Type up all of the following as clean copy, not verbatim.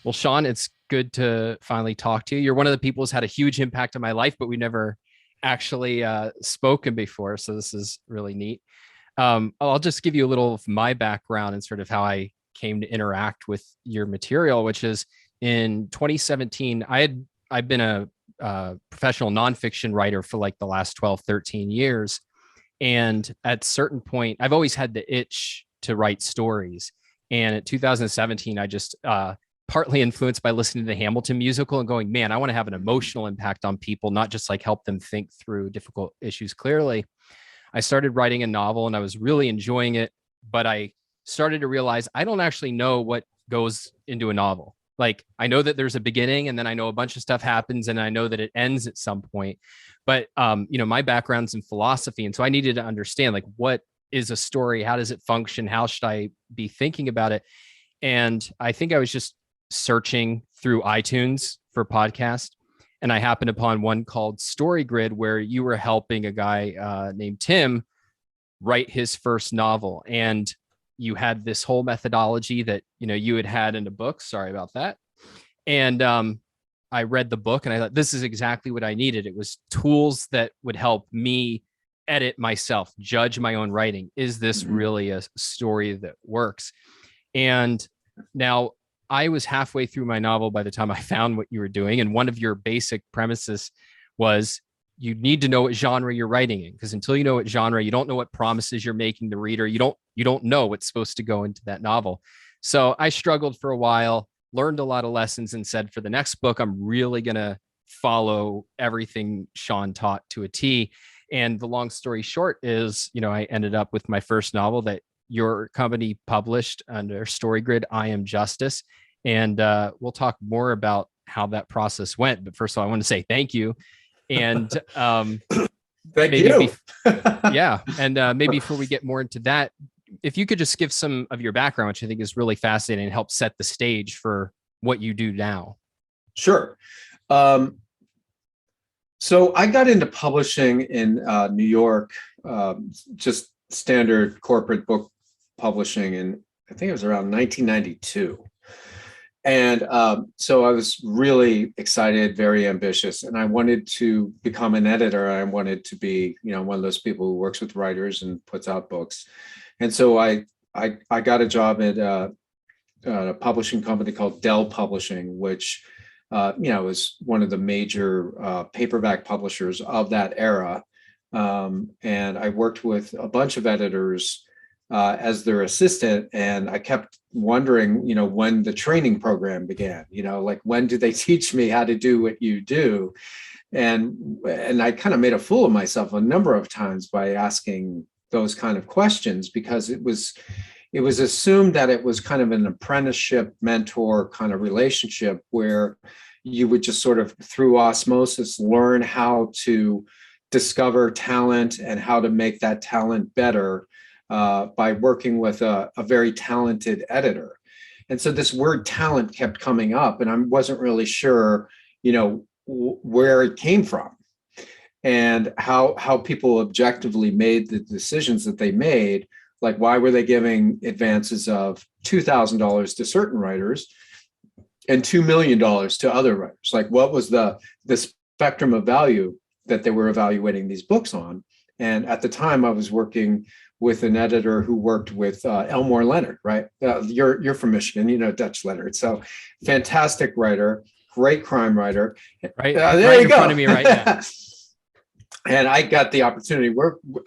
Well, Shawn, it's good to finally talk to you. You're one of the people who's had a huge impact on my life, but we never actually spoken before. So this is really neat. I'll just give you a little of my background and sort of how I came to interact with your material, which is in 2017, I've been a professional nonfiction writer for like the last 12, 13 years. And at a certain point, I've always had the itch to write stories. And in 2017, I just partly influenced by listening to the Hamilton musical and going, man, I want to have an emotional impact on people, not just like help them think through difficult issues clearly. I started writing a novel and I was really enjoying it, but I started to realize I don't actually know what goes into a novel. Like I know that there's a beginning and then I know a bunch of stuff happens and I know that it ends at some point. But my background's in philosophy. And so I needed to understand like what is a story? How does it function? How should I be thinking about it? And I think I was just searching through iTunes for podcast. And I happened upon one called Story Grid, where you were helping a guy named Tim write his first novel. And you had this whole methodology that, you had in a book. Sorry about that. And I read the book and I thought, this is exactly what I needed. It was tools that would help me edit myself, judge my own writing. Is this really a story that works? And now I was halfway through my novel by the time I found what you were doing. And one of your basic premises was you need to know what genre you're writing in, because until you know what genre, you don't know what promises you're making the reader. You don't know what's supposed to go into that novel. So I struggled for a while, learned a lot of lessons, and said, for the next book, I'm really going to follow everything Shawn taught to a T. And the long story short is, I ended up with my first novel that your company published under Story Grid, I Am Justice. And we'll talk more about how that process went. But first of all, I want to say thank you. And thank you. Yeah. And maybe before we get more into that, if you could just give some of your background, which I think is really fascinating and help set the stage for what you do now. Sure. So I got into publishing in New York, just standard corporate book publishing, and I think it was around 1992. And so I was really excited, very ambitious, and I wanted to become an editor. I wanted to be, one of those people who works with writers and puts out books. And so I got a job at a publishing company called Dell Publishing, which was one of the major paperback publishers of that era. And I worked with a bunch of editors as their assistant, and I kept wondering, when the training program began, like when did they teach me how to do what you do? And I kind of made a fool of myself a number of times by asking those kind of questions, because it was assumed that it was kind of an apprenticeship mentor kind of relationship where you would just sort of through osmosis learn how to discover talent and how to make that talent better by working with a very talented editor. And so this word talent kept coming up, and I wasn't really sure, where it came from and how people objectively made the decisions that they made. Like, why were they giving advances of $2,000 to certain writers and $2 million to other writers? Like, what was the spectrum of value that they were evaluating these books on? And at the time, I was working with an editor who worked with Elmore Leonard, right? You're from Michigan, Dutch Leonard. So fantastic writer, great crime writer. Right, there you go. In front of me right now. And I got the opportunity.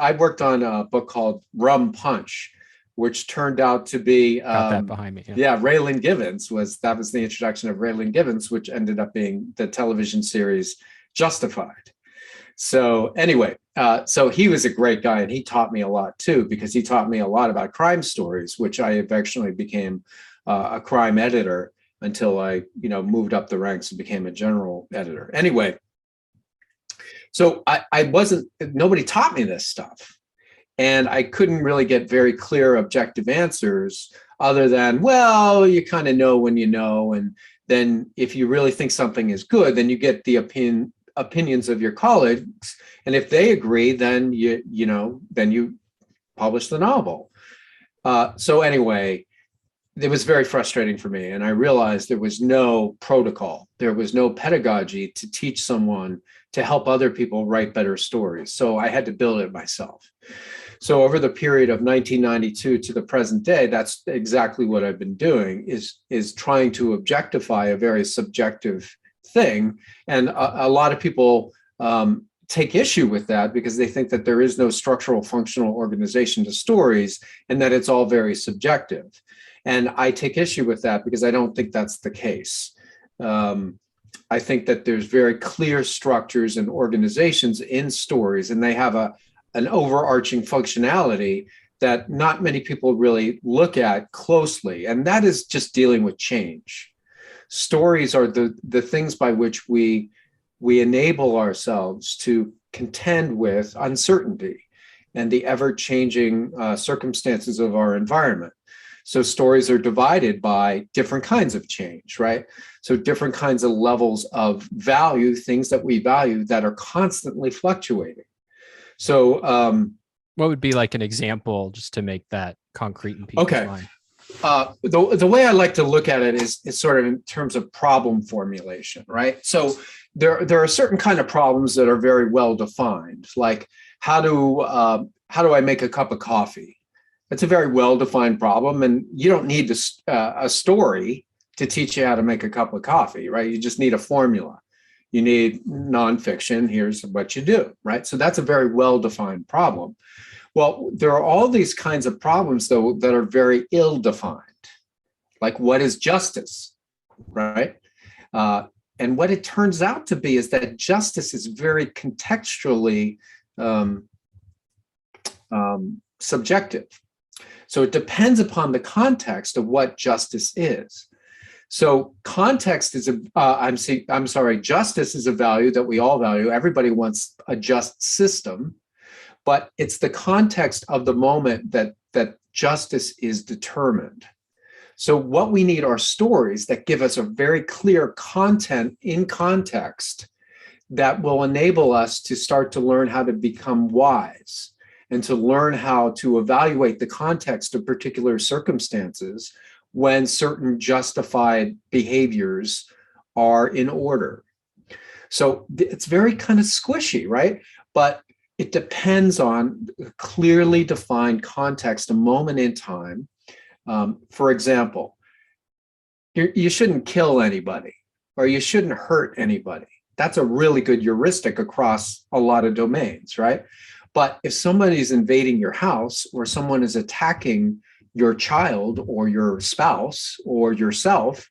I worked on a book called Rum Punch, which turned out to be got that behind me. Yeah, Raylan Givens was the introduction of Raylan Givens, which ended up being the television series Justified. So anyway, so he was a great guy, and he taught me a lot too, because he taught me a lot about crime stories, which I eventually became a crime editor until I, moved up the ranks and became a general editor. Anyway, so nobody taught me this stuff, and I couldn't really get very clear, objective answers other than, well, you kind of know when you know, and then if you really think something is good, then you get the opinions of your colleagues, and if they agree, then you publish the novel. So anyway, it was very frustrating for me. And I realized there was no protocol, there was no pedagogy to teach someone to help other people write better stories. So I had to build it myself. So over the period of 1992 to the present day, that's exactly what I've been doing, is trying to objectify a very subjective thing. And a lot of people take issue with that because they think that there is no structural functional organization to stories and that it's all very subjective. And I take issue with that because I don't think that's the case. I think that there's very clear structures and organizations in stories, and they have an overarching functionality that not many people really look at closely. And that is just dealing with change. Stories are the things by which we enable ourselves to contend with uncertainty and the ever-changing circumstances of our environment. So stories are divided by different kinds of change, right? So different kinds of levels of value, things that we value that are constantly fluctuating. So what would be like an example just to make that concrete in people's mind? The way I like to look at it is sort of in terms of problem formulation, right? So there are certain kind of problems that are very well defined, like how do I make a cup of coffee? It's a very well-defined problem, and you don't need a story to teach you how to make a cup of coffee, right? You just need a formula. You need nonfiction. Here's what you do, right? So that's a very well-defined problem. Well, there are all these kinds of problems, though, that are very ill-defined, like what is justice, right? And what it turns out to be is that justice is very contextually subjective. So it depends upon the context of what justice is. So context is justice is a value that we all value. Everybody wants a just system, but it's the context of the moment that justice is determined. So what we need are stories that give us a very clear content in context that will enable us to start to learn how to become wise and to learn how to evaluate the context of particular circumstances when certain justified behaviors are in order. So it's very kind of squishy, right? But it depends on a clearly defined context, a moment in time. For example, you shouldn't kill anybody or you shouldn't hurt anybody. That's a really good heuristic across a lot of domains, right? But if somebody's invading your house or someone is attacking your child or your spouse or yourself,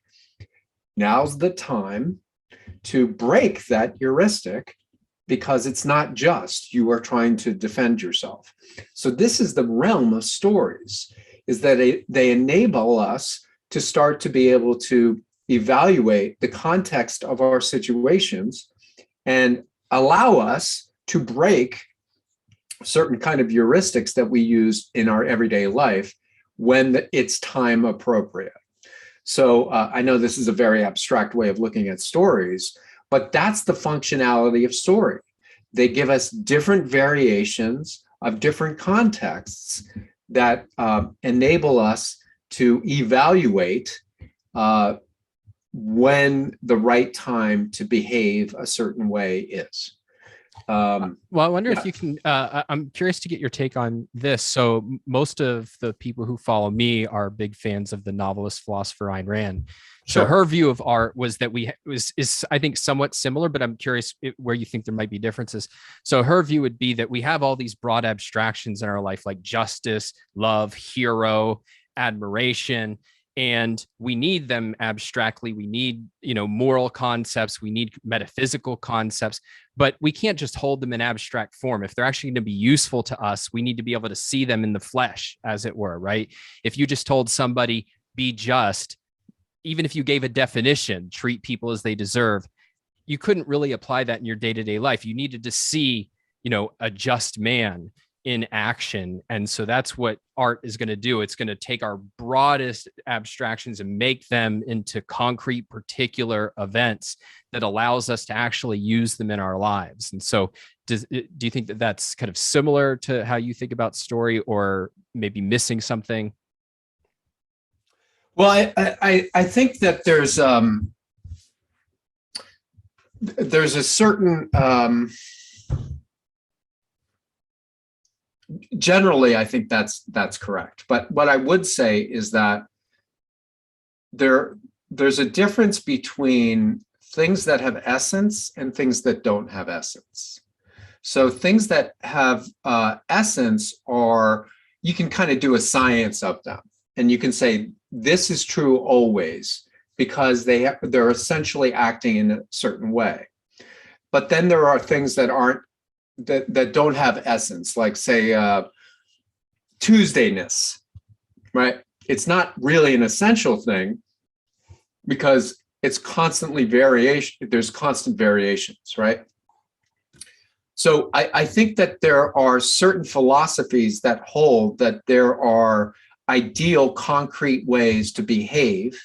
now's the time to break that heuristic because it's not just you are trying to defend yourself. So this is the realm of stories, is that they enable us to start to be able to evaluate the context of our situations and allow us to break certain kind of heuristics that we use in our everyday life when it's time appropriate. So I know this is a very abstract way of looking at stories, but that's the functionality of story. They give us different variations of different contexts that enable us to evaluate when the right time to behave a certain way is. Well, I wonder if you can, I'm curious to get your take on this. So most of the people who follow me are big fans of the novelist philosopher Ayn Rand. So her view of art was that is I think somewhat similar, but I'm curious where you think there might be differences. So her view would be that we have all these broad abstractions in our life, like justice, love, hero, admiration, and we need them abstractly. We need, moral concepts. We need metaphysical concepts, but we can't just hold them in abstract form. If they're actually going to be useful to us, we need to be able to see them in the flesh, as it were, right? If you just told somebody, be just, even if you gave a definition, treat people as they deserve, you couldn't really apply that in your day-to-day life. You needed to see, a just man in action. And so that's what art is going to do. It's going to take our broadest abstractions and make them into concrete, particular events that allows us to actually use them in our lives. And so do you think that that's kind of similar to how you think about story, or maybe missing something? Well, I think that there's a certain generally, I think that's correct. But what I would say is that there's a difference between things that have essence and things that don't have essence. So things that have essence are, you can kind of do a science of them, and you can say this is true always because they're essentially acting in a certain way. But then there are things that aren't, that don't have essence, like say Tuesdayness, right? It's not really an essential thing because it's constantly variation. There's constant variations, right? So I think that there are certain philosophies that hold that there are ideal concrete ways to behave,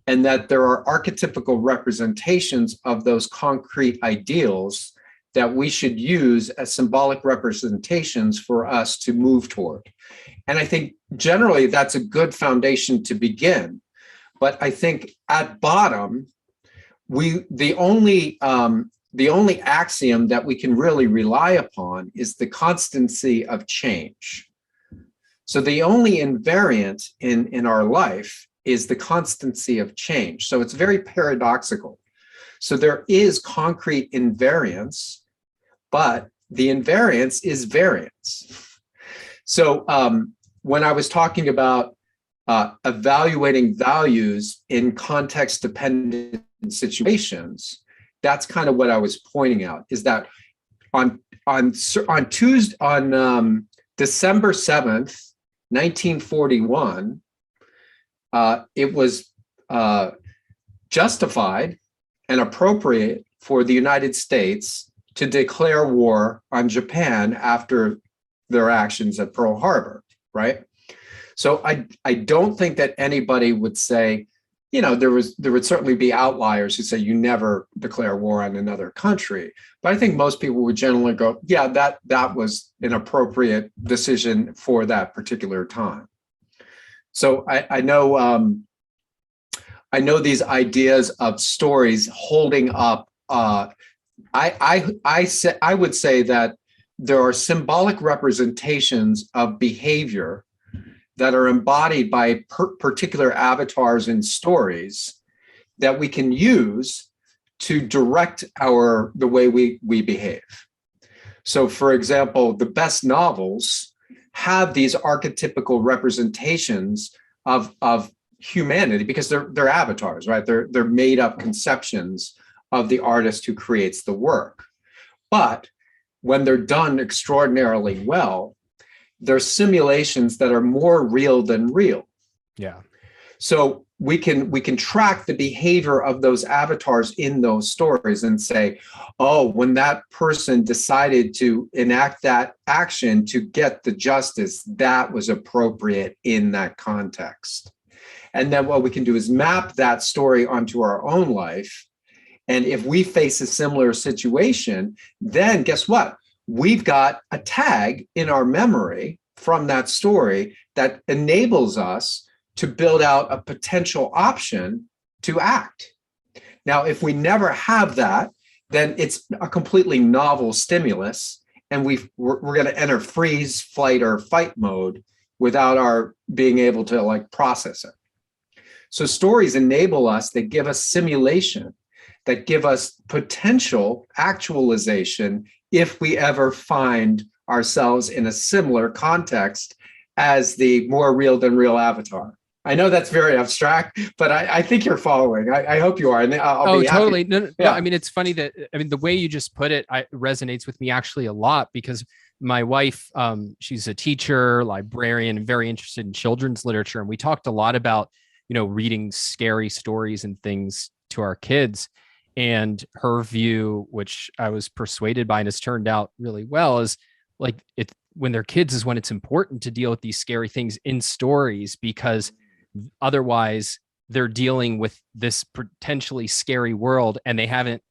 and that there are archetypical representations of those concrete ideals that we should use as symbolic representations for us to move toward. And I think generally that's a good foundation to begin. But I think at bottom, the only axiom that we can really rely upon is the constancy of change. So the only invariant in our life is the constancy of change. So it's very paradoxical. So there is concrete invariance, but the invariance is variance. So when I was talking about evaluating values in context-dependent situations, that's kind of what I was pointing out, is that on December 7th, 1941, it was justified and appropriate for the United States to declare war on Japan after their actions at Pearl Harbor, right? So I don't think that anybody would say, you know, there would certainly be outliers who say you never declare war on another country. But I think most people would generally go, yeah, that was an appropriate decision for that particular time. So I know these ideas of stories holding up. I would say that there are symbolic representations of behavior that are embodied by particular avatars in stories that we can use to direct the way we behave. So, for example, the best novels have these archetypical representations of humanity because they're avatars, right? They're made up conceptions of the artist who creates the work. But when they're done extraordinarily well, they're simulations that are more real than real. Yeah. So we can track the behavior of those avatars in those stories and say, oh, when that person decided to enact that action to get the justice, that was appropriate in that context. And then what we can do is map that story onto our own life. And if we face a similar situation, then guess what? We've got a tag in our memory from that story that enables us to build out a potential option to act. Now, if we never have that, then it's a completely novel stimulus, and we're going to enter freeze, flight, or fight mode without our being able to like process it. So stories enable us, they give us simulation, that give us potential actualization if we ever find ourselves in a similar context as the more real than real avatar. I know that's very abstract, but I think you're following. I hope you are. And I'll be totally. Happy. No, I mean, it's funny that, the way you just put it, resonates with me actually a lot, because my wife, she's a teacher, librarian, very interested in children's literature. And we talked a lot about, reading scary stories and things to our kids. And her view, which I was persuaded by and has turned out really well, is like when they're kids is when it's important to deal with these scary things in stories, because otherwise they're dealing with this potentially scary world and they haven't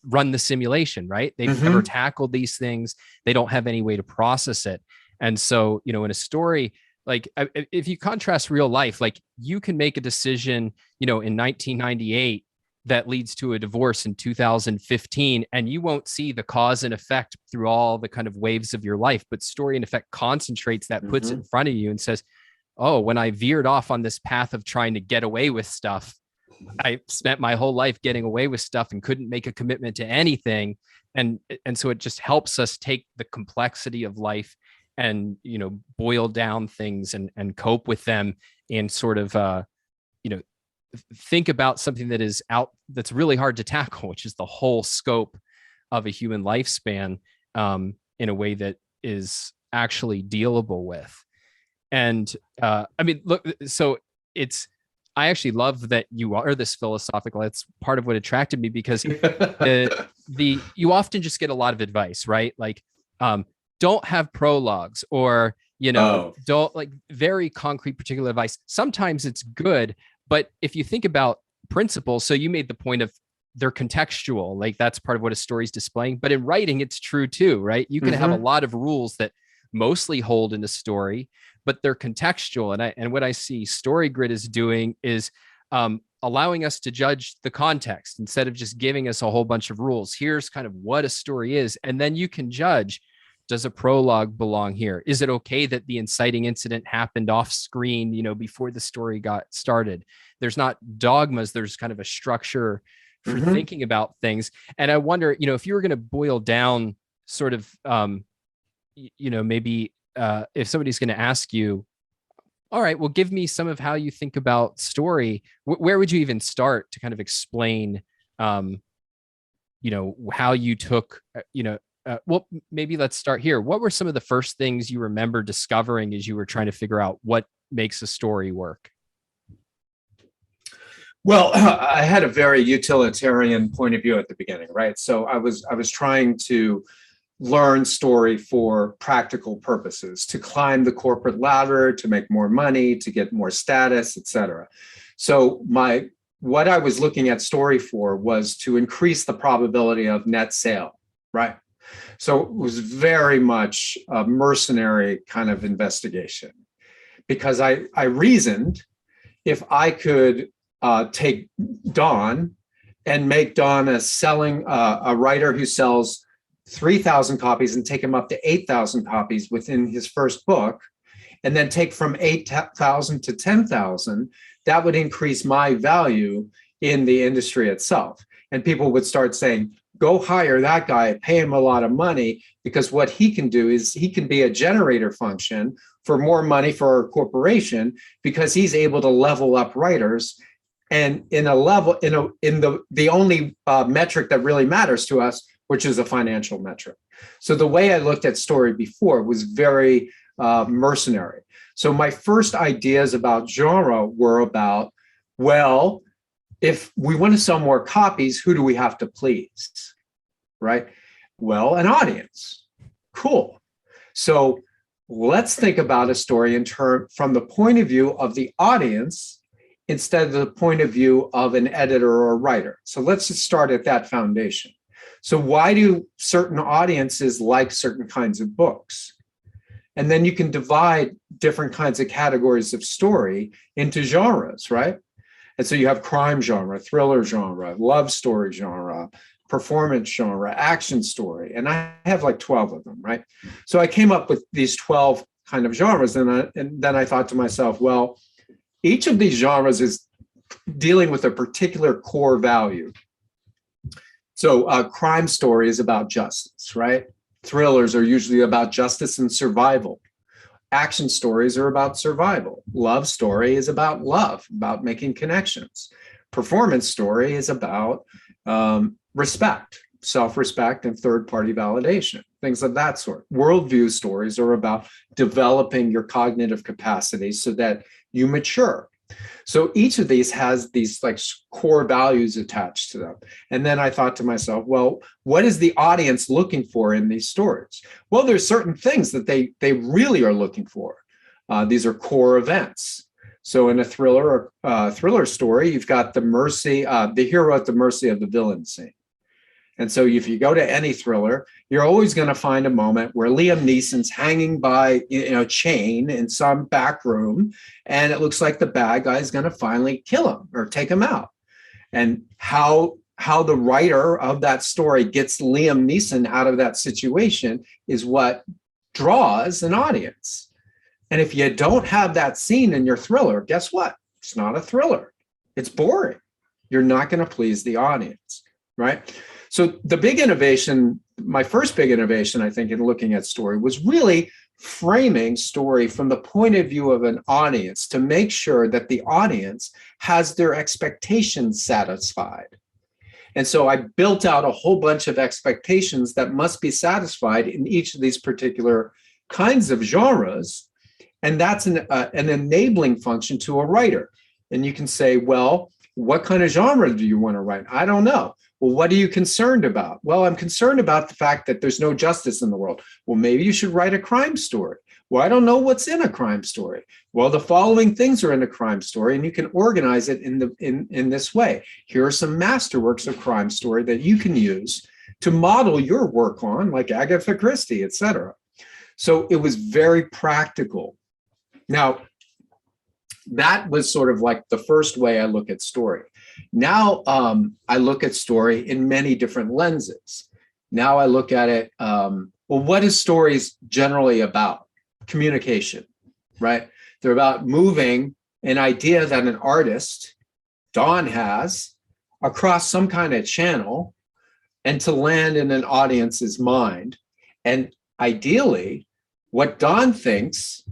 run the simulation, right? They've never tackled these things. They don't have any way to process it. And so, in a story, Like if you contrast real life, like you can make a decision, in 1998 that leads to a divorce in 2015, and you won't see the cause and effect through all the kind of waves of your life. But story and effect concentrates that, puts it in front of you and says, oh, when I veered off on this path of trying to get away with stuff, I spent my whole life getting away with stuff and couldn't make a commitment to anything. And so it just helps us take the complexity of life and, boil down things and cope with them, and sort of, think about something that's really hard to tackle, which is the whole scope of a human lifespan, in a way that is actually dealable with. And look, so I actually love that you are this philosophical. That's part of what attracted me, because you often just get a lot of advice, right? Like, don't have prologues, or, don't, like, very concrete, particular advice. Sometimes it's good, but if you think about principles, so you made the point of they're contextual, like that's part of what a story is displaying. But in writing, it's true too, right? You can have a lot of rules that mostly hold in a story, but they're contextual. And what I see Story Grid is doing is allowing us to judge the context instead of just giving us a whole bunch of rules. Here's kind of what a story is. And then you can judge, does a prologue belong here? Is it okay that the inciting incident happened off screen, before the story got started? There's not dogmas. There's kind of a structure for thinking about things. And I wonder, if you were going to boil down sort of, maybe if somebody's going to ask you, all right, well, give me some of how you think about story, where would you even start to kind of explain, how you took, well, maybe let's start here. What were some of the first things you remember discovering as you were trying to figure out what makes a story work? Well, I had a very utilitarian point of view at the beginning, right? So I was trying to learn story for practical purposes, to climb the corporate ladder, to make more money, to get more status, etc. So what I was looking at story for was to increase the probability of net sale, right? So it was very much a mercenary kind of investigation, because I reasoned if I could take Don and make Don a writer who sells 3,000 copies and take him up to 8,000 copies within his first book, and then take from 8,000 to 10,000, that would increase my value in the industry itself. And people would start saying, go hire that guy, pay him a lot of money, because what he can do is he can be a generator function for more money for our corporation, because he's able to level up writers. And in the only metric that really matters to us, which is a financial metric. So the way I looked at story before was very mercenary. So my first ideas about genre were about, well, if we want to sell more copies, who do we have to please, right? Well, an audience. Cool. So let's think about a story from the point of view of the audience instead of the point of view of an editor or a writer. So let's just start at that foundation. So why do certain audiences like certain kinds of books? And then you can divide different kinds of categories of story into genres, right? And so you have crime genre, thriller genre, love story genre, performance genre, action story. And I have like 12 of them, right? So I came up with these 12 kind of genres. And then I thought to myself, well, each of these genres is dealing with a particular core value. So crime story is about justice, right? Thrillers are usually about justice and survival. Action stories are about survival. Love story is about love, about making connections. Performance story is about respect, self-respect, and third-party validation, things of that sort. Worldview stories are about developing your cognitive capacity so that you mature. So each of these has these like core values attached to them. And then I thought to myself, well, what is the audience looking for in these stories? Well, there's certain things that they really are looking for. These are core events. So in a thriller story, you've got the hero at the mercy of the villain scene. And so if you go to any thriller, you're always going to find a moment where Liam Neeson's hanging by chain in some back room, and it looks like the bad guy is going to finally kill him or take him out. And how the writer of that story gets Liam Neeson out of that situation is what draws an audience. And if you don't have that scene in your thriller, guess what? It's not a thriller. It's boring. You're not going to please the audience, right? So the big innovation, my first big innovation, I think, in looking at story was really framing story from the point of view of an audience to make sure that the audience has their expectations satisfied. And so I built out a whole bunch of expectations that must be satisfied in each of these particular kinds of genres. And that's an enabling function to a writer. And you can say, well, what kind of genre do you want to write? I don't know. Well, what are you concerned about? Well, I'm concerned about the fact that there's no justice in the world. Well, maybe you should write a crime story. Well, I don't know what's in a crime story. Well, the following things are in a crime story, and you can organize it in this way. Here are some masterworks of crime story that you can use to model your work on, like Agatha Christie, et cetera. So it was very practical. Now, that was sort of like the first way I look at story. Now I look at story in many different lenses. Now I look at it, well, what is stories generally about? Communication, right? They're about moving an idea that an artist, Don, has across some kind of channel and to land in an audience's mind. And ideally, what Don thinks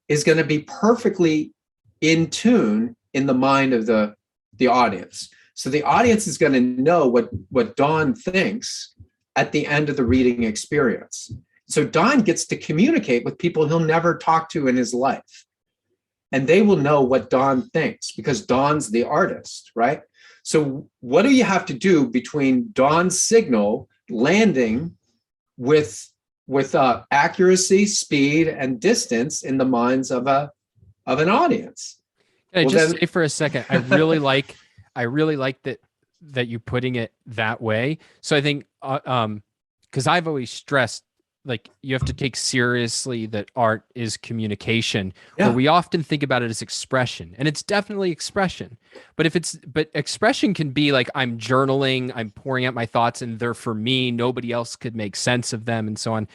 is going to be perfectly in tune in the mind of the audience. So the audience is going to know what Don thinks at the end of the reading experience. So Don gets to communicate with people he'll never talk to in his life. And they will know what Don thinks because Don's the artist, right? So what do you have to do between Don's signal landing with accuracy, speed, and distance in the minds of an audience? Can I just say for a second, I really like that you're putting it that way. So I think, because I've always stressed, like, you have to take seriously that art is communication, where we often think about it as expression, and it's definitely expression. But expression can be like, I'm journaling, I'm pouring out my thoughts, and they're for me, nobody else could make sense of them, and so on.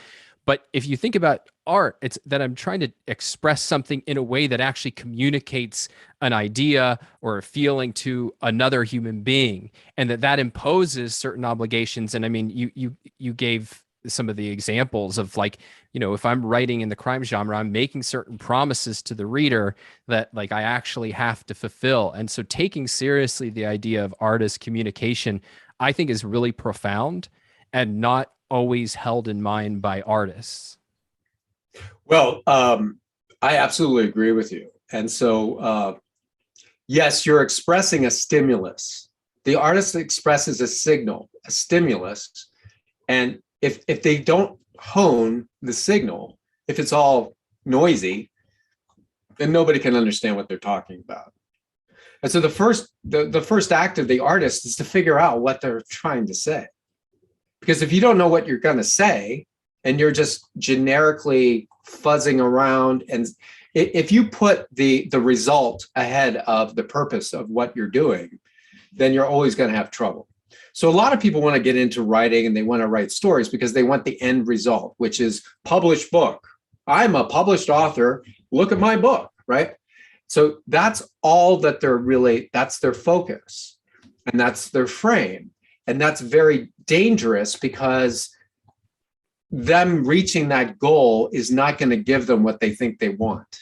But if you think about art, it's that I'm trying to express something in a way that actually communicates an idea or a feeling to another human being, and that imposes certain obligations. And I mean, you gave some of the examples of, like, if I'm writing in the crime genre, I'm making certain promises to the reader that, like, I actually have to fulfill. And so taking seriously the idea of art as communication, I think, is really profound and not always held in mind by artists. Well, I absolutely agree with you. And so, yes, you're expressing a stimulus. The artist expresses a signal, a stimulus. And if they don't hone the signal, if it's all noisy, then nobody can understand what they're talking about. And so the first act of the artist is to figure out what they're trying to say. Because if you don't know what you're going to say, and you're just generically fuzzing around, and if you put the result ahead of the purpose of what you're doing, then you're always going to have trouble. So a lot of people want to get into writing, and they want to write stories because they want the end result, which is published book. I'm a published author. Look at my book, right? So that's all that that's their focus, and that's their frame. And that's very dangerous because them reaching that goal is not going to give them what they think they want.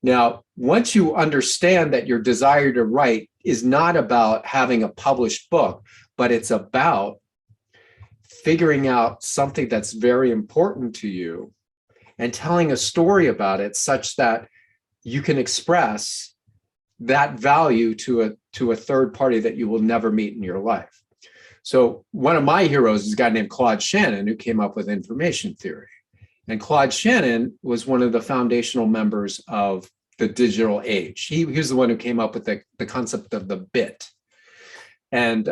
Now, once you understand that your desire to write is not about having a published book, but it's about figuring out something that's very important to you and telling a story about it such that you can express that value to a third party that you will never meet in your life. So one of my heroes is a guy named Claude Shannon, who came up with information theory. And Claude Shannon was one of the foundational members of the digital age. He was the one who came up with the concept of the bit. And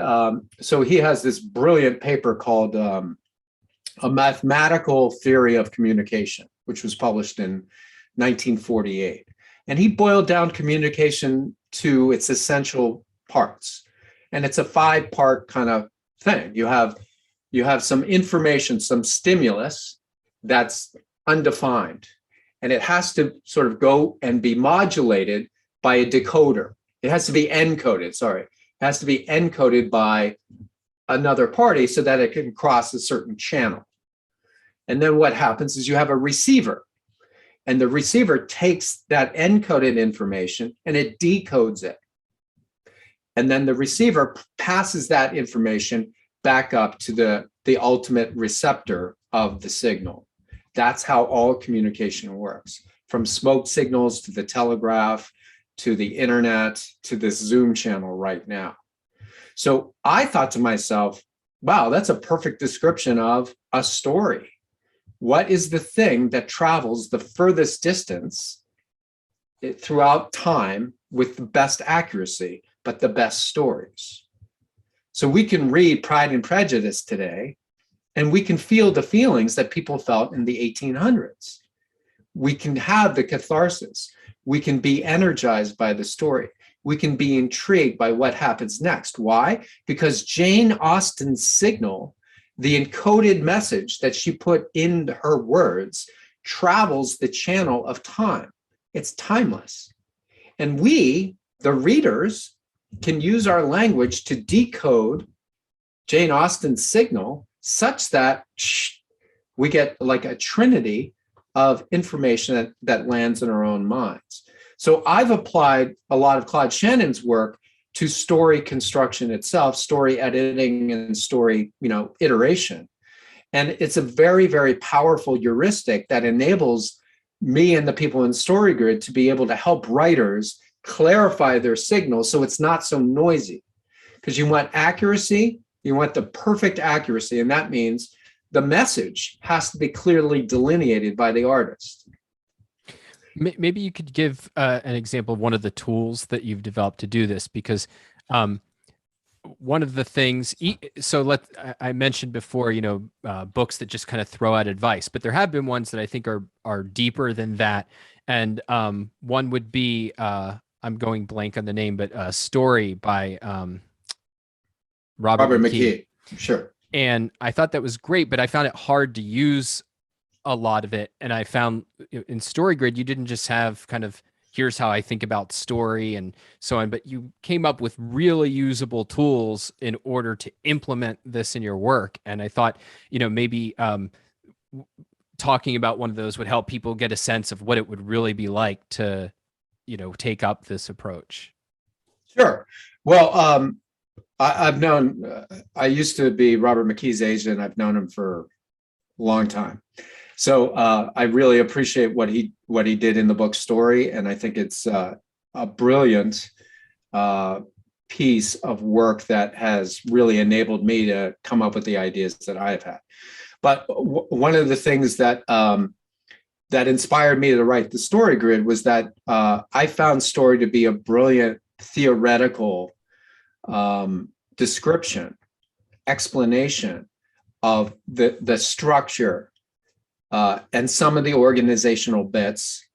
so he has this brilliant paper called A Mathematical Theory of Communication, which was published in 1948. And he boiled down communication to its essential parts. And it's a 5-part kind of thing. You have some information, some stimulus that's undefined, and it has to sort of go and be modulated by a decoder. It has to be encoded, sorry. It has to be encoded by another party so that it can cross a certain channel. And then what happens is you have a receiver, and the receiver takes that encoded information and it decodes it. And then the receiver passes that information back up to the ultimate receptor of the signal. That's how all communication works, from smoke signals to the telegraph, to the internet, to this Zoom channel right now. So I thought to myself, wow, that's a perfect description of a story. What is the thing that travels the furthest distance throughout time with the best accuracy, but the best stories? So we can read Pride and Prejudice today, and we can feel the feelings that people felt in the 1800s. We can have the catharsis. We can be energized by the story. We can be intrigued by what happens next. Why? Because Jane Austen's signal, the encoded message that she put in her words, travels the channel of time. It's timeless. And we, the readers, can use our language to decode Jane Austen's signal such that we get like a trinity of information that lands in our own minds. So I've applied a lot of Claude Shannon's work to story construction itself, story editing and story, iteration. And it's a very, very powerful heuristic that enables me and the people in StoryGrid to be able to help writers clarify their signals so it's not so noisy. Because you want accuracy, you want the perfect accuracy, and that means the message has to be clearly delineated by the artist. Maybe you could give an example of one of the tools that you've developed to do this, because one of the things, I mentioned before, books that just kind of throw out advice, but there have been ones that I think are deeper than that. And one would be, I'm going blank on the name, but Story by Robert McKee. Sure. And I thought that was great, but I found it hard to use a lot of it. And I found in StoryGrid, you didn't just have kind of, here's how I think about story and so on, but you came up with really usable tools in order to implement this in your work. And I thought, maybe talking about one of those would help people get a sense of what it would really be like to, take up this approach. Sure. Well, I used to be Robert McKee's agent. I've known him for a long time. So I really appreciate what he did in the book Story. And I think it's a brilliant piece of work that has really enabled me to come up with the ideas that I've had. But one of the things that that inspired me to write the StoryGrid was that I found story to be a brilliant theoretical description, explanation of the structure and some of the organizational bits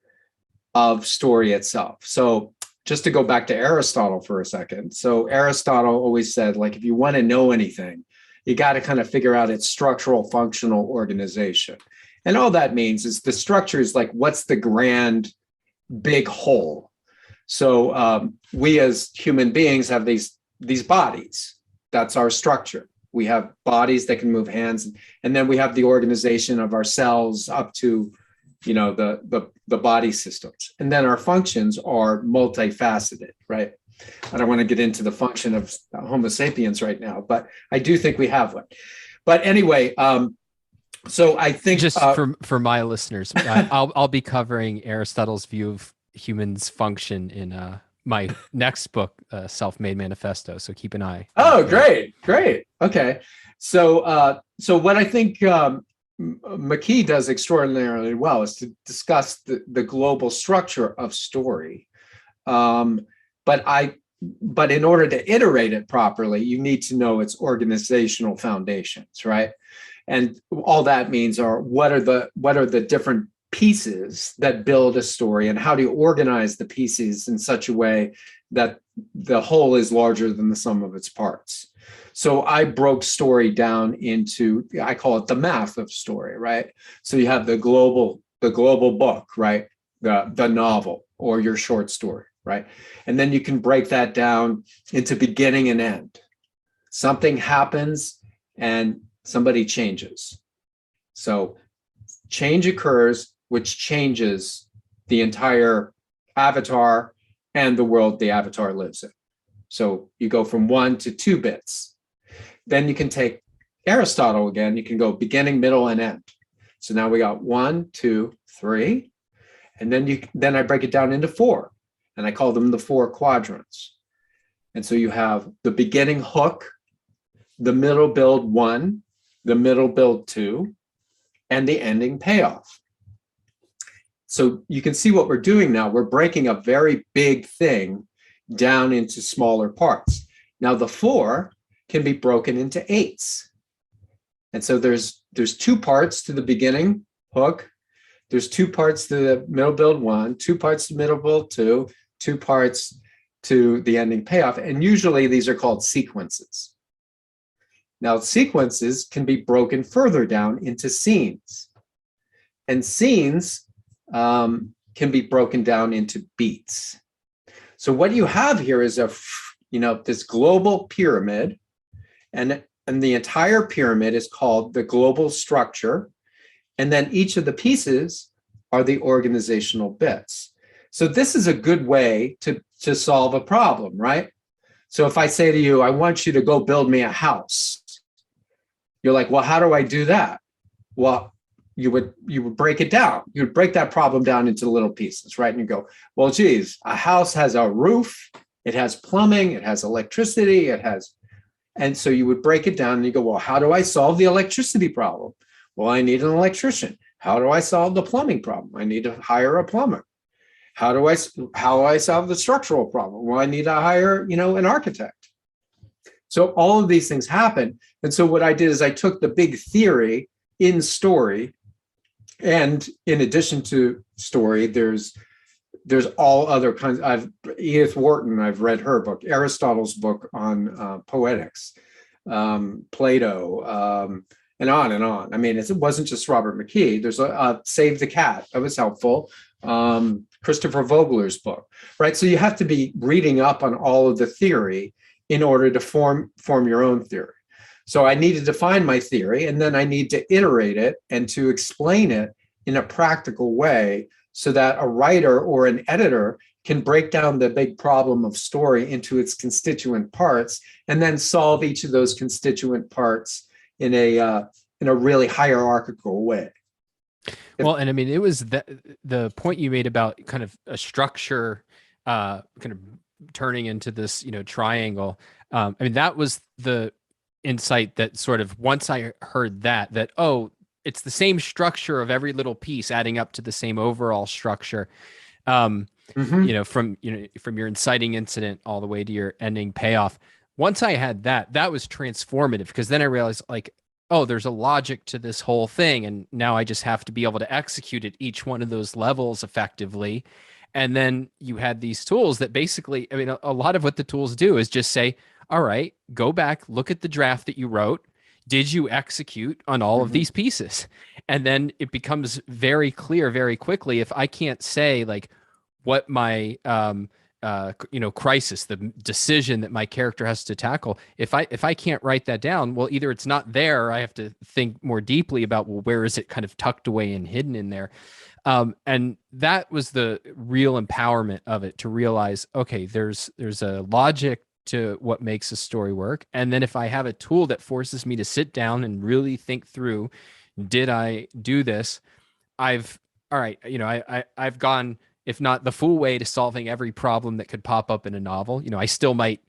of story itself. So just to go back to Aristotle for a second. So Aristotle always said, like, if you want to know anything, you got to kind of figure out its structural functional organization. And all that means is the structure is like, what's the grand big whole? So we as human beings have these bodies. That's our structure. We have bodies that can move hands, and then we have the organization of our cells up to, the body systems. And then our functions are multifaceted, right? I don't want to get into the function of Homo sapiens right now, but I do think we have one. But anyway, so I think just for my listeners, I'll be covering Aristotle's view of humans' function in my next book, Self-Made Manifesto. So keep an eye. Oh, great. Okay. So what I think McKee does extraordinarily well is to discuss the global structure of story. But but in order to iterate it properly, you need to know its organizational foundations, right? And all that means are what are the different pieces that build a story, and how do you organize the pieces in such a way that the whole is larger than the sum of its parts. So I broke story down into, I call it the math of story, right? So you have the global book, right? The novel or your short story, right? And then you can break that down into beginning and end. Something happens and somebody changes. So change occurs, which changes the entire avatar and the world the avatar lives in. So you go from 1 to 2 bits. Then you can take Aristotle again. You can go beginning, middle, and end. So now we got 1, 2, 3. And then I break it down into 4. And I call them the 4 quadrants. And so you have the beginning hook, the middle build 1, the middle build 2, and the ending payoff. So you can see what we're doing now. We're breaking a very big thing down into smaller parts. Now the 4 can be broken into 8s. And so there's 2 parts to the beginning hook. There's 2 parts to the middle build 1, 2 parts to middle build 2, 2 parts to the ending payoff. And usually these are called sequences. Now sequences can be broken further down into scenes. And scenes can be broken down into beats. So what you have here is this global pyramid, and the entire pyramid is called the global structure. And then each of the pieces are the organizational bits. So this is a good way to solve a problem, right? So if I say to you, I want you to go build me a house, you're like, well, how do I do that? Well, you would break it down. You would break that problem down into little pieces, right? And you go, well, geez, a house has a roof, it has plumbing, it has electricity, and so you would break it down and you go, well, how do I solve the electricity problem? Well, I need an electrician. How do I solve the plumbing problem? I need to hire a plumber. How do I solve the structural problem? Well, I need to hire, an architect. So all of these things happen. And so what I did is I took the big theory in story, and in addition to story, there's all other kinds. Edith Wharton, I've read her book, Aristotle's book on poetics, Plato, and on and on. I mean, it wasn't just Robert McKee. There's Save the Cat. That was helpful. Christopher Vogler's book, right? So you have to be reading up on all of the theory in order to form your own theory. So I needed to find my theory, and then I need to iterate it and to explain it in a practical way so that a writer or an editor can break down the big problem of story into its constituent parts and then solve each of those constituent parts in a really hierarchical way. Well, and I mean, it was the point you made about kind of a structure, kind of turning into this, triangle. I mean, that was the insight that sort of, once I heard that, oh, it's the same structure of every little piece adding up to the same overall structure. From your inciting incident all the way to your ending payoff. Once I had that was transformative, because then I realized, like, oh, there's a logic to this whole thing. And now I just have to be able to execute at each one of those levels effectively. And then you had these tools that basically, I mean, a lot of what the tools do is just say, all right, go back, look at the draft that you wrote. Did you execute on all of these pieces? And then it becomes very clear very quickly. If I can't say, like, what my crisis, the decision that my character has to tackle, if I can't write that down, well, either it's not there, or I have to think more deeply about, well, where is it kind of tucked away and hidden in there? And that was the real empowerment of it, to realize, okay, there's a logic to what makes a story work. And then if I have a tool that forces me to sit down and really think through, did I do this? I've gone, if not the full way, to solving every problem that could pop up in a novel. I still might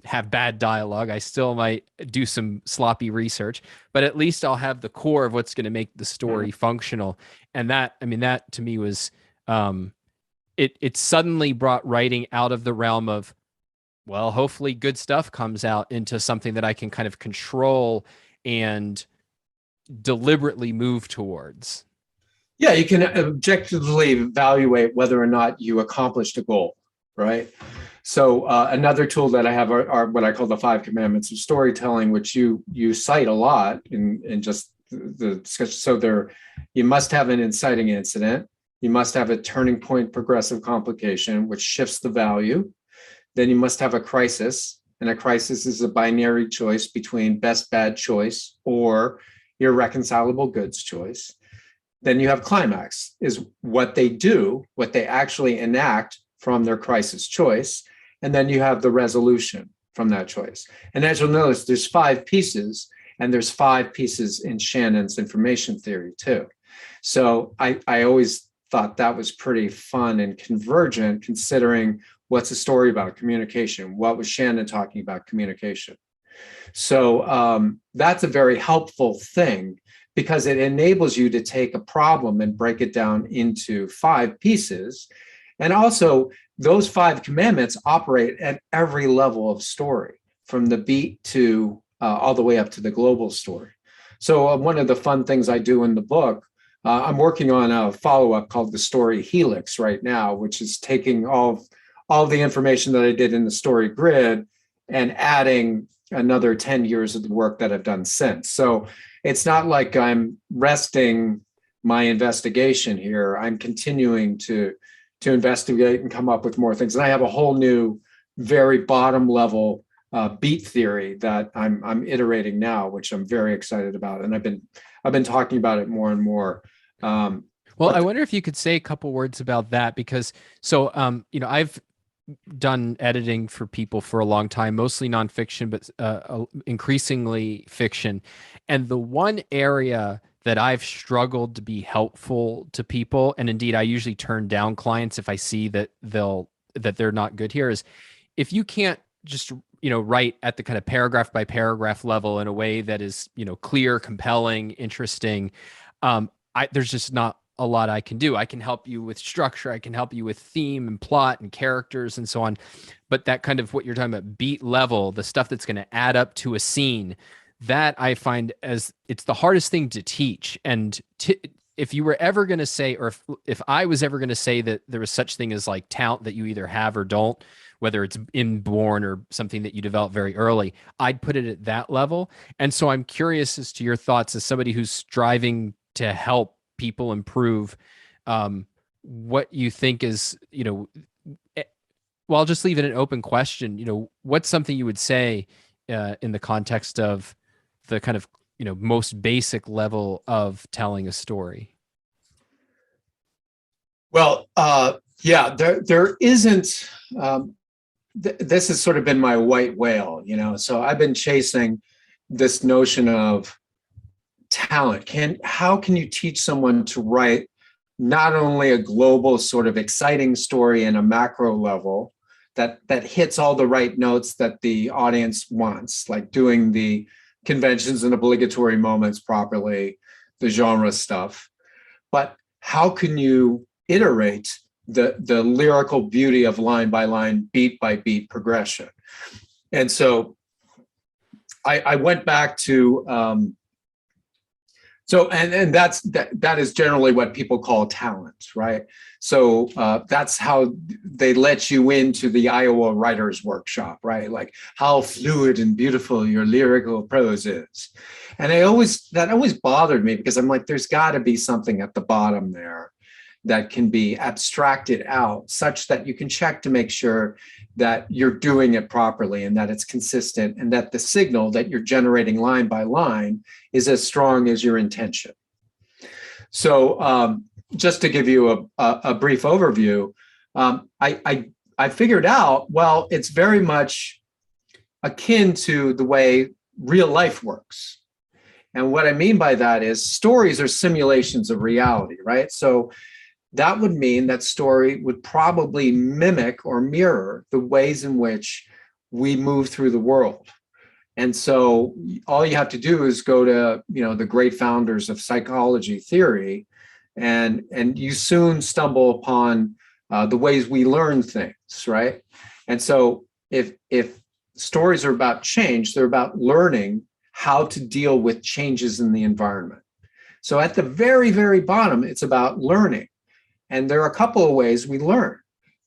have bad dialogue. I still might do some sloppy research, but at least I'll have the core of what's going to make the story functional. And that to me was, it suddenly brought writing out of the realm of, Well, hopefully good stuff comes out into something that I can kind of control and deliberately move towards. Yeah, you can objectively evaluate whether or not you accomplished a goal, right? So another tool that I have are what I call the 5 commandments of storytelling, which you cite a lot in just the discussion. So there, you must have an inciting incident. You must have a turning point progressive complication, which shifts the value. Then you must have a crisis. And a crisis is a binary choice between best bad choice or irreconcilable goods choice. Then you have climax, is what they do, what they actually enact from their crisis choice. And then you have the resolution from that choice. And as you'll notice, there's 5 pieces, and there's 5 pieces in Shannon's information theory too. So I always thought that was pretty fun and convergent, considering what's a story about communication. What was Shannon talking about communication? So that's a very helpful thing, because it enables you to take a problem and break it down into 5 pieces. And also, those 5 commandments operate at every level of story, from the beat to all the way up to the global story. So one of the fun things I do in the book, I'm working on a follow-up called the Story Helix right now, which is taking all the information that I did in the story grid and adding another 10 years of the work that I've done since. So it's not like I'm resting my investigation here. I'm continuing to investigate and come up with more things. And I have a whole new, very bottom level beat theory that I'm iterating now, which I'm very excited about. And I've been talking about it more and more. Well, I wonder if you could say a couple words about that, because I've done editing for people for a long time, mostly nonfiction, but increasingly fiction. And the one area that I've struggled to be helpful to people, and indeed I usually turn down clients if I see that they're not good here, is if you can't just write at the kind of paragraph by paragraph level in a way that is clear, compelling, interesting. There's just not a lot I can do. I can help you with structure. I can help you with theme and plot and characters and so on. But that kind of what you're talking about, beat level, the stuff that's going to add up to a scene, that I find as it's the hardest thing to teach. And if you were ever going to say, or if I was ever going to say that there was such thing as like talent that you either have or don't, whether it's inborn or something that you develop very early, I'd put it at that level. And so I'm curious as to your thoughts as somebody who's striving to help people improve, what you think is, well, I'll just leave it an open question. What's something you would say in the context of the kind of, most basic level of telling a story? Well, yeah, there isn't, this has sort of been my white whale, so I've been chasing this notion of talent. How can you teach someone to write not only a global sort of exciting story in a macro level that hits all the right notes that the audience wants, like doing the conventions and obligatory moments properly, the genre stuff, but how can you iterate the lyrical beauty of line by line, beat by beat progression? And so I went back to so that is generally what people call talent, right? So that's how they let you into the Iowa Writers Workshop, right? Like how fluid and beautiful your lyrical prose is. And that always bothered me, because I'm like, there's got to be something at the bottom there that can be abstracted out such that you can check to make sure that you're doing it properly and that it's consistent and that the signal that you're generating line by line is as strong as your intention. So just to give you a brief overview, I figured out, well, it's very much akin to the way real life works. And what I mean by that is stories are simulations of reality, right? So that would mean that story would probably mimic or mirror the ways in which we move through the world. And so all you have to do is go to, the great founders of psychology theory, and you soon stumble upon the ways we learn things, right? And so if stories are about change, they're about learning how to deal with changes in the environment. So at the very, very bottom, it's about learning. And there are a couple of ways we learn.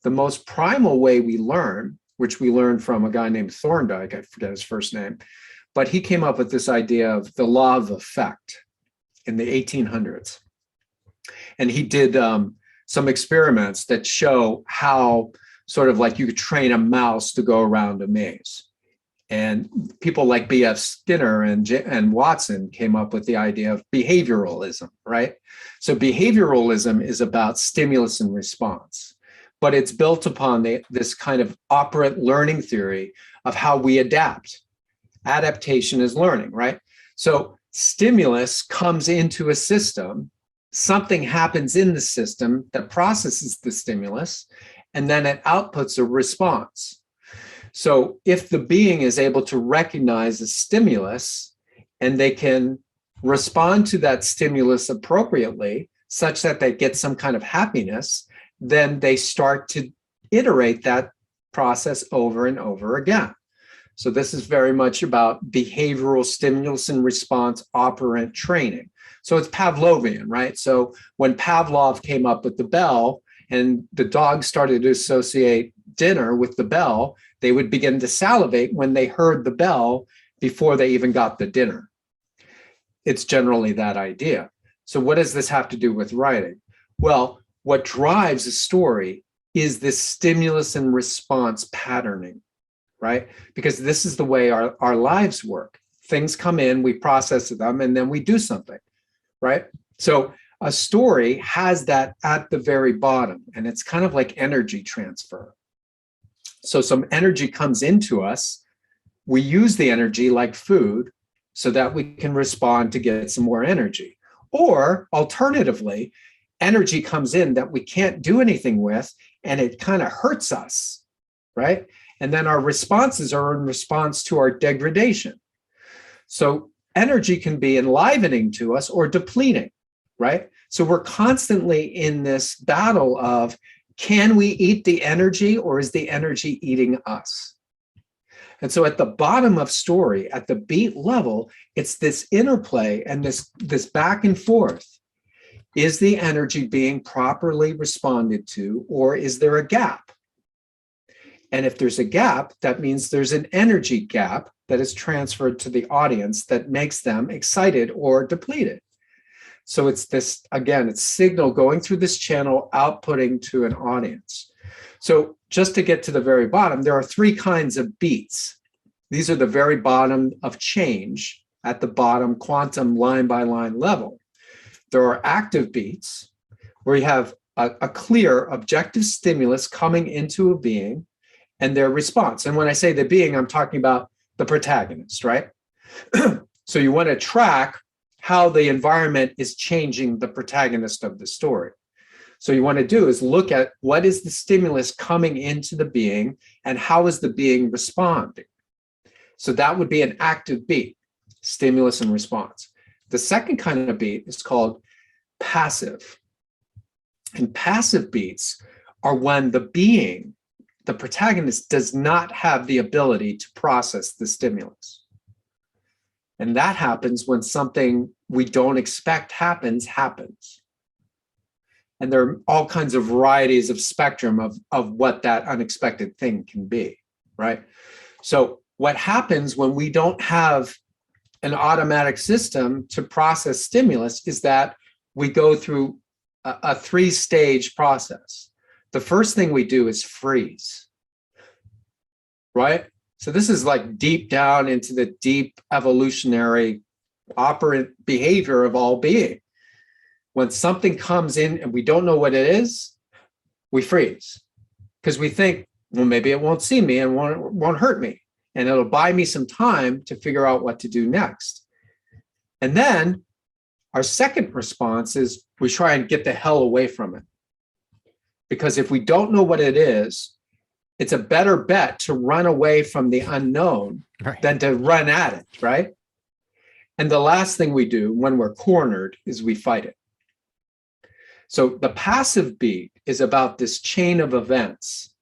The most primal way we learn, which we learned from a guy named Thorndike, I forget his first name, but he came up with this idea of the law of effect in the 1800s. And he did some experiments that show how sort of like you could train a mouse to go around a maze. And people like B.F. Skinner and Watson came up with the idea of behavioralism, right? So behavioralism is about stimulus and response, but it's built upon this kind of operant learning theory of how we adapt. Adaptation is learning, right? So stimulus comes into a system, something happens in the system that processes the stimulus, and then it outputs a response. So if the being is able to recognize a stimulus and they can respond to that stimulus appropriately, such that they get some kind of happiness, then they start to iterate that process over and over again. So this is very much about behavioral stimulus and response operant training. So it's Pavlovian, right? So when Pavlov came up with the bell and the dog started to associate dinner with the bell, they would begin to salivate when they heard the bell before they even got the dinner. It's generally that idea. So what does this have to do with writing? Well, what drives a story is this stimulus and response patterning, right? Because this is the way our lives work. Things come in, we process them, and then we do something, right? So a story has that at the very bottom, and it's kind of like energy transfer. So some energy comes into us. We use the energy like food so that we can respond to get some more energy. Or alternatively, energy comes in that we can't do anything with, and it kind of hurts us, right? And then our responses are in response to our degradation. So energy can be enlivening to us or depleting, right? So we're constantly in this battle of, can we eat the energy or is the energy eating us? And so at the bottom of story, at the beat level, it's this interplay and this back and forth. Is the energy being properly responded to, or is there a gap? And if there's a gap, that means there's an energy gap that is transferred to the audience that makes them excited or depleted. So it's this, again, it's signal going through this channel, outputting to an audience. So just to get to the very bottom, there are three kinds of beats. These are the very bottom of change at the bottom quantum line by line level. There are active beats where you have a clear objective stimulus coming into a being and their response. And when I say the being, I'm talking about the protagonist, right? So you want to track how the environment is changing the protagonist of the story. So you want to do is look at what is the stimulus coming into the being and how is the being responding. So that would be an active beat, stimulus and response. The second kind of beat is called passive. And passive beats are when the being, the protagonist, does not have the ability to process the stimulus. And that happens when something we don't expect happens. And there are all kinds of varieties of spectrum of what that unexpected thing can be, right? So what happens when we don't have an automatic system to process stimulus is that we go through a three-stage process. The first thing we do is freeze, right? So this is like deep down into the deep evolutionary operant behavior of all being. When something comes in and we don't know what it is, we freeze because we think, well, maybe it won't see me and won't hurt me. And it'll buy me some time to figure out what to do next. And then our second response is we try and get the hell away from it. Because if we don't know what it is, it's a better bet to run away from the unknown than to run at it, right? And the last thing we do when we're cornered is we fight it. So the passive beat is about this chain of events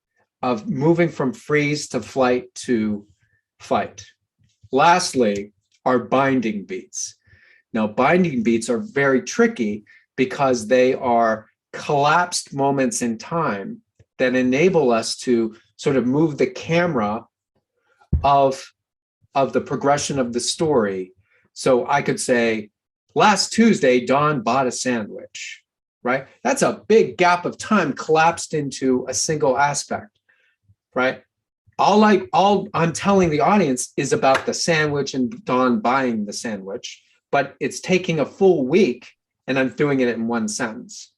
of moving from freeze to flight to fight. Lastly, are binding beats. Now, binding beats are very tricky because they are collapsed moments in time that enable us to sort of move the camera of the progression of the story. So I could say, last Tuesday, Don bought a sandwich, right? That's a big gap of time collapsed into a single aspect, right? All I'm telling the audience is about the sandwich and Don buying the sandwich, but it's taking a full week and I'm doing it in one sentence.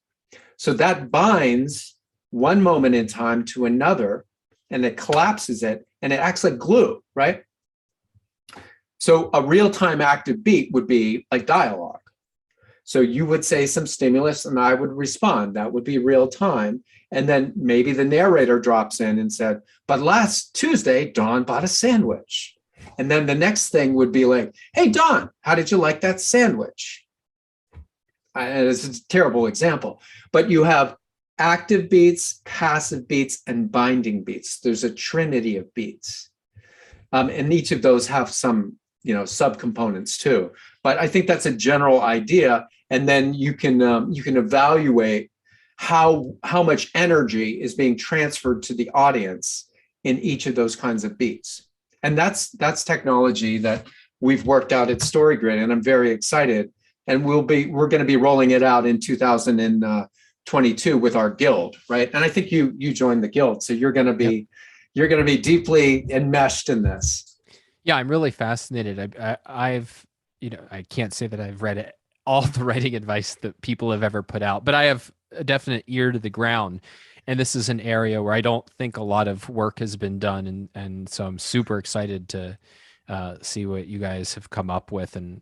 So that binds one moment in time to another and it collapses it and it acts like glue, right? So a real-time active beat would be like dialogue. So you would say some stimulus and I would respond. That would be real time. And then maybe the narrator drops in and said, but last Tuesday, Don bought a sandwich. And then the next thing would be like, hey, Don, how did you like that sandwich? And it's a terrible example, but you have active beats, passive beats, and binding beats. There's a trinity of beats. And each of those have some, subcomponents too. But I think that's a general idea. And then you can evaluate how much energy is being transferred to the audience in each of those kinds of beats. And that's technology that we've worked out at StoryGrid, and I'm very excited. And we're going to be rolling it out in 2022 with our guild, right? And I think you joined the guild, so you're going to be deeply enmeshed in this. Yeah, I'm really fascinated. I've I can't say that I've read all the writing advice that people have ever put out, but I have a definite ear to the ground. And this is an area where I don't think a lot of work has been done. And so I'm super excited to see what you guys have come up with and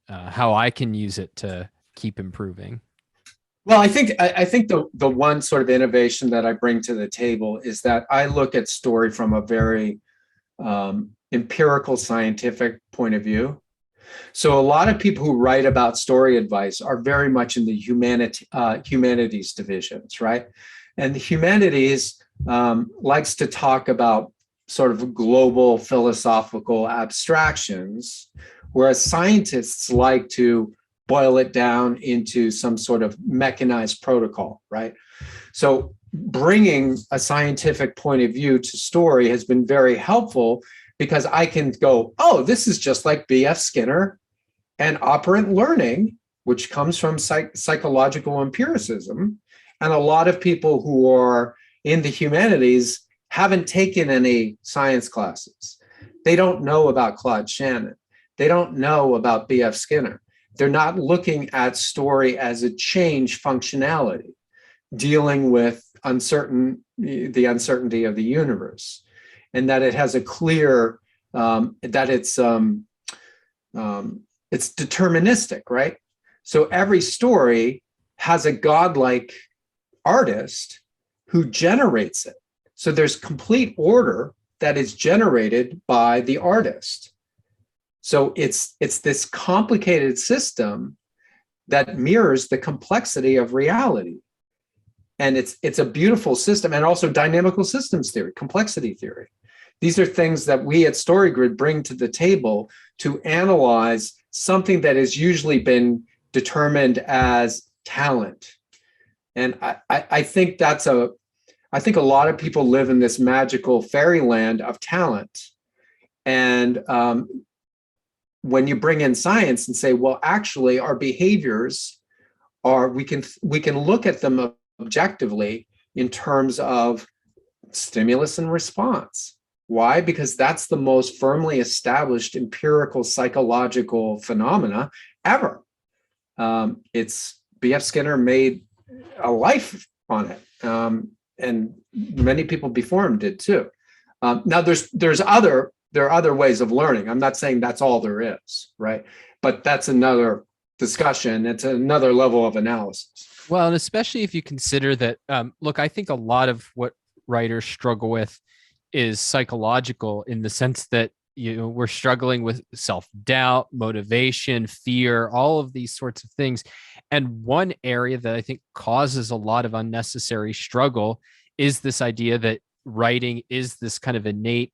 how I can use it to keep improving. Well, I think the one sort of innovation that I bring to the table is that I look at story from a very empirical, scientific point of view. So a lot of people who write about story advice are very much in the humanities divisions, right? And the humanities likes to talk about sort of global philosophical abstractions, whereas scientists like to boil it down into some sort of mechanized protocol, right? So bringing a scientific point of view to story has been very helpful because I can go, oh, this is just like B.F. Skinner and operant learning, which comes from psychological empiricism. And a lot of people who are in the humanities haven't taken any science classes. They don't know about Claude Shannon. They don't know about B.F. Skinner. They're not looking at story as a change functionality, dealing with the uncertainty of the universe, and that it has a clear, that it's deterministic, right? So every story has a godlike artist who generates it. So there's complete order that is generated by the artist. So it's this complicated system that mirrors the complexity of reality. And it's a beautiful system, and also dynamical systems theory, complexity theory. These are things that we at StoryGrid bring to the table to analyze something that has usually been determined as talent. And I think I think a lot of people live in this magical fairyland of talent. And when you bring in science and say, well, actually our behaviors we can look at them objectively in terms of stimulus and response. Why? Because that's the most firmly established empirical psychological phenomena ever. It's B.F. Skinner made a life on it, and many people before him did too. Now, there are other ways of learning. I'm not saying that's all there is, right? But that's another discussion. It's another level of analysis. Well, and especially if you consider that, look, I think a lot of what writers struggle with is psychological, in the sense that, we're struggling with self-doubt, motivation, fear, all of these sorts of things. And one area that I think causes a lot of unnecessary struggle is this idea that writing is this kind of innate,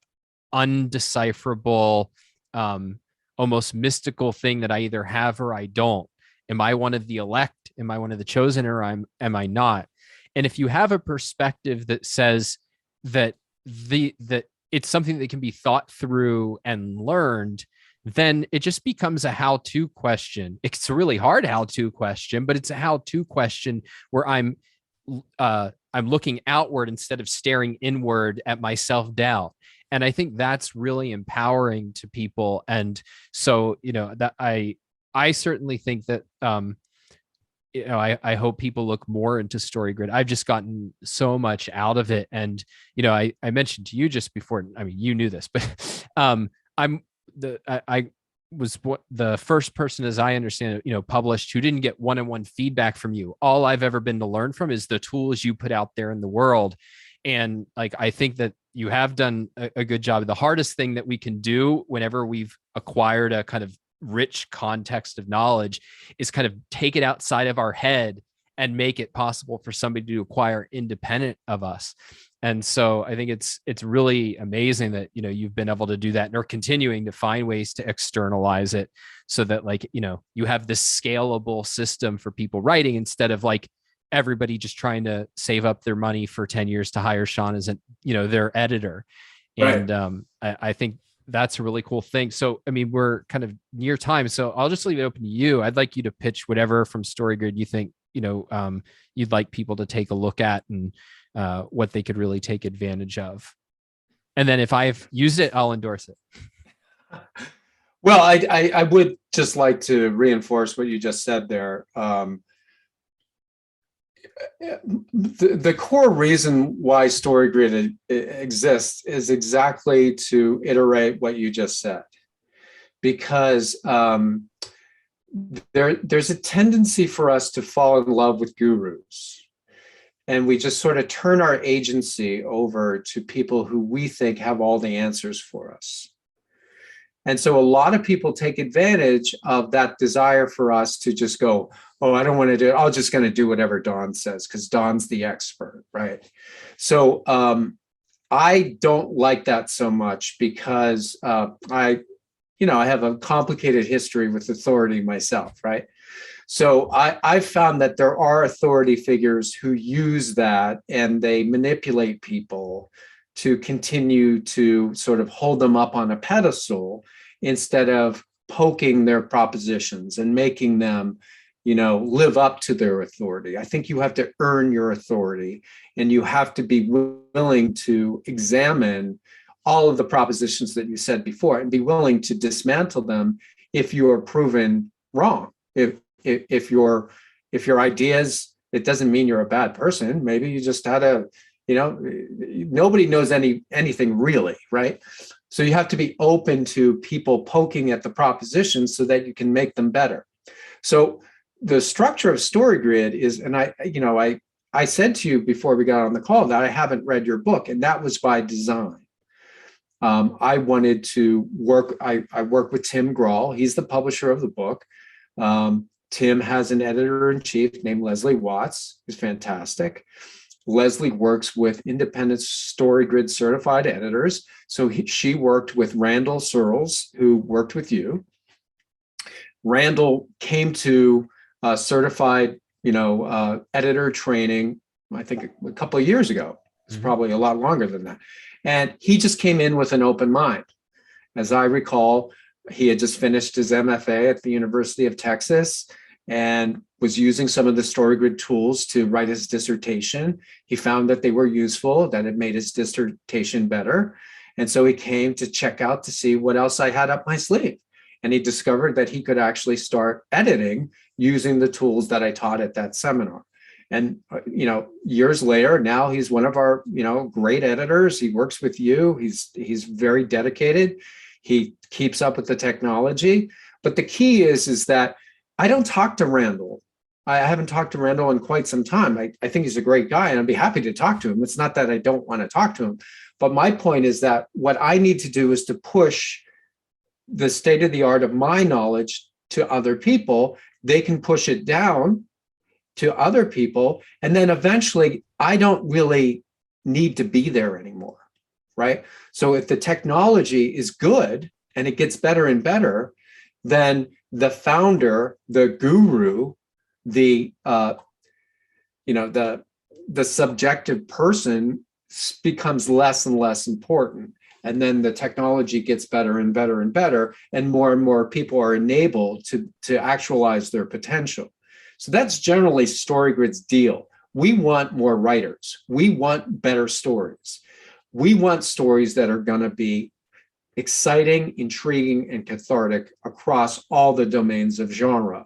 undecipherable, almost mystical thing that I either have or I don't. Am I one of the elect? Am I one of the chosen, or am I not? And if you have a perspective that says that that it's something that can be thought through and learned, then it just becomes a how-to question. It's a really hard how-to question, but it's a how-to question where I'm looking outward instead of staring inward at my self-doubt. And I think that's really empowering to people. And so, that I certainly think that, I hope people look more into StoryGrid. I've just gotten so much out of it. And, I mentioned to you just before, I mean, you knew this, but I was the first person, as I understand it, published, who didn't get one-on-one feedback from you. All I've ever been to learn from is the tools you put out there in the world. And like, I think that you have done a good job. The hardest thing that we can do whenever we've acquired a kind of rich context of knowledge is kind of take it outside of our head and make it possible for somebody to acquire independent of us. And so I think it's really amazing that, you've been able to do that and are continuing to find ways to externalize it so that, like, you have this scalable system for people writing, instead of like everybody just trying to save up their money for 10 years to hire Shawn as their editor. And I think that's a really cool thing. So, I mean, we're kind of near time, so I'll just leave it open to you. I'd like you to pitch whatever from StoryGrid you think, you'd like people to take a look at, and what they could really take advantage of. And then if I've used it, I'll endorse it. Well, I would just like to reinforce what you just said there. The core reason why StoryGrid exists is exactly to iterate what you just said, because there's a tendency for us to fall in love with gurus, and we just sort of turn our agency over to people who we think have all the answers for us. And so a lot of people take advantage of that desire for us to just go, oh, I don't want to do it. I'm just going to do whatever Don says because Don's the expert, right? So I don't like that so much, because I have a complicated history with authority myself, right? So I've found that there are authority figures who use that, and they manipulate people to continue to sort of hold them up on a pedestal instead of poking their propositions and making them, live up to their authority. I think you have to earn your authority, and you have to be willing to examine all of the propositions that you said before and be willing to dismantle them if you are proven wrong. If your ideas, it doesn't mean you're a bad person. Maybe you just had nobody knows anything really, right? So you have to be open to people poking at the propositions so that you can make them better. So the structure of StoryGrid is, and I said to you before we got on the call that I haven't read your book, and that was by design. I wanted to work. I work with Tim Grahl. He's the publisher of the book. Tim has an editor-in-chief named Leslie Watts, who's fantastic. Leslie works with independent StoryGrid certified editors. So she worked with Randall Searles, who worked with you. Randall came to certified, editor training, I think a couple of years ago. It's probably a lot longer than that. And he just came in with an open mind. As I recall, he had just finished his MFA at the University of Texas and was using some of the StoryGrid tools to write his dissertation. He found that they were useful, that it made his dissertation better. And so he came to check out to see what else I had up my sleeve. And he discovered that he could actually start editing using the tools that I taught at that seminar. And, years later, now he's one of our, great editors. He works with you. He's very dedicated. He keeps up with the technology. But the key is that I don't talk to Randall. I haven't talked to Randall in quite some time. I think he's a great guy, and I'd be happy to talk to him. It's not that I don't want to talk to him. But my point is that what I need to do is to push the state of the art of my knowledge to other people. They can push it down to other people. And then eventually, I don't really need to be there anymore, right? So if the technology is good and it gets better and better, then the founder, the guru, the the subjective person becomes less and less important. And then the technology gets better and better and better, and more people are enabled to actualize their potential. So that's generally StoryGrid's deal. We want more writers. We want better stories. We want stories that are going to be exciting, intriguing, and cathartic across all the domains of genre.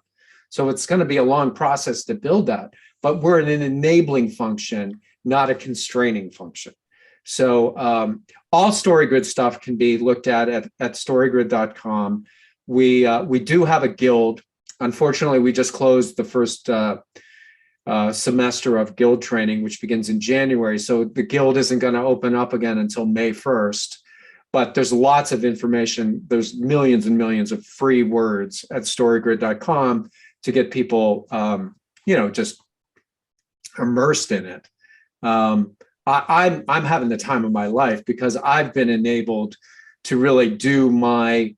So it's going to be a long process to build that, but we're in an enabling function, not a constraining function. So all StoryGrid stuff can be looked at storygrid.com. We do have a guild. Unfortunately, we just closed the first semester of guild training, which begins in January. So the guild isn't going to open up again until May 1st. But there's lots of information. There's millions and millions of free words at storygrid.com to get people, just immersed in it. I'm having the time of my life because I've been enabled to really do my,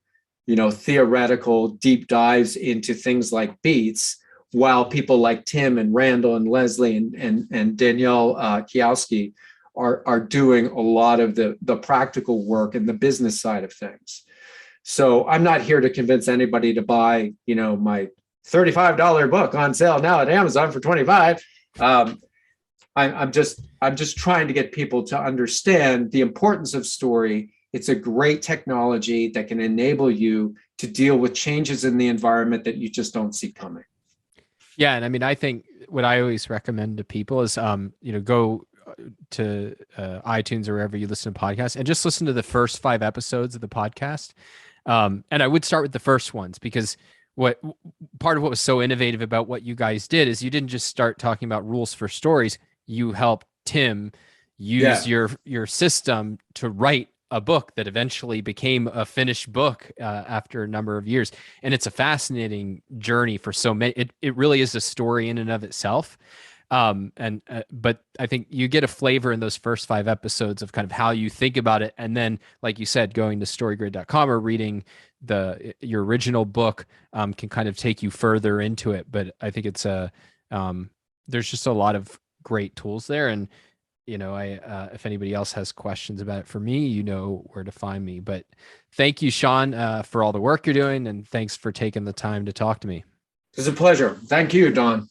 theoretical deep dives into things like beats, while people like Tim and Randall and Leslie and Danielle Kiowski are doing a lot of the practical work and the business side of things. So I'm not here to convince anybody to buy, my $35 book on sale now at Amazon for $25. I'm just trying to get people to understand the importance of story. It's a great technology that can enable you to deal with changes in the environment that you just don't see coming. Yeah. And I mean, I think what I always recommend to people is, go to iTunes or wherever you listen to podcasts and just listen to the first 5 episodes of the podcast. And I would start with the first ones, because part of what was so innovative about what you guys did is you didn't just start talking about rules for stories. You helped Tim use your system to write a book that eventually became a finished book after a number of years. And it's a fascinating journey for so many. It really is a story in and of itself. But I think you get a flavor in those first 5 episodes of kind of how you think about it. And then, like you said, going to storygrid.com or reading your original book can kind of take you further into it. But I think it's there's just a lot of great tools there. And, if anybody else has questions about it for me, you know where to find me. But thank you, Shawn, for all the work you're doing. And thanks for taking the time to talk to me. It's a pleasure. Thank you, Don.